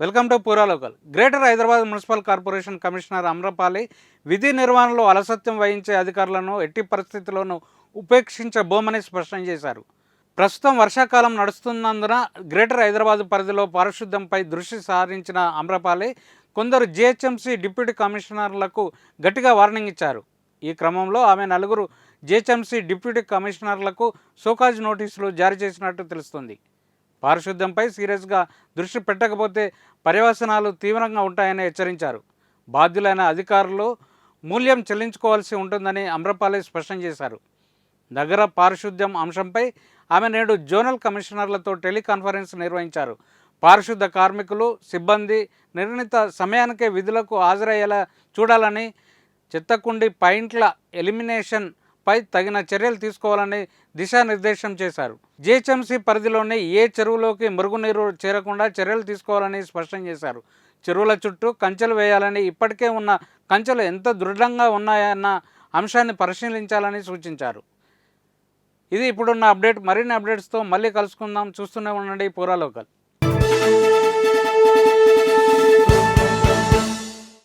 Welcome to పూరా local. Greater Hyderabad municipal corporation commissioner Amrapali విధి నిర్వహణలో అలసత్వం వహించే అధికారులను ఎట్టి పరిస్థితుల్లోనూ ఉపేక్షించబోమని స్పష్టం చేశారు. ప్రస్తుతం వర్షాకాలం నడుస్తున్నందున గ్రేటర్ హైదరాబాద్ పరిధిలో పారిశుద్ధ్యంపై దృష్టి సారించిన అమ్రపాలి కొందరు జిహెచ్ఎంసీ డిప్యూటీ కమిషనర్లకు గట్టిగా వార్నింగ్ ఇచ్చారు. ఈ క్రమంలో ఆమె నలుగురు జిహెచ్ఎంసీ డిప్యూటీ కమిషనర్లకు షోకాజ్ నోటీసులు జారీ చేసినట్టు తెలుస్తుంది. పారిశుద్ధ్యంపై సీరియస్గా దృష్టి పెట్టకపోతే పర్యవసనాలు తీవ్రంగా ఉంటాయని హెచ్చరించారు. బాధ్యులైన అధికారులు మూల్యం చెల్లించుకోవాల్సి ఉంటుందని అమ్రపాలి స్పష్టం చేశారు. నగర పారిశుద్ధ్యం అంశంపై ఆమె నేడు జోనల్ కమిషనర్లతో టెలికాన్ఫరెన్స్ నిర్వహించారు. పారిశుద్ధ కార్మికులు, సిబ్బంది నిర్ణీత సమయానికే విధులకు హాజరయ్యేలా చూడాలని, చెత్తకుండి పాయింట్ల ఎలిమినేషన్ పై తగిన చర్యలు తీసుకోవాలని దిశానిర్దేశం చేశారు. జిహెచ్ఎంసీ పరిధిలోని ఏ చెరువులోకి మురుగునీరు చేరకుండా చర్యలు తీసుకోవాలని స్పష్టం చేశారు. చెరువుల చుట్టూ కంచెలు వేయాలని, ఇప్పటికే ఉన్న కంచెలు ఎంత దృఢంగా ఉన్నాయన్న అంశాన్ని పరిశీలించాలని సూచించారు. ఇది ఇప్పుడున్న అప్డేట్. మరిన్ని అప్డేట్స్తో మళ్ళీ కలుసుకుందాం. చూస్తూనే ఉండండి పూరా లోకల్.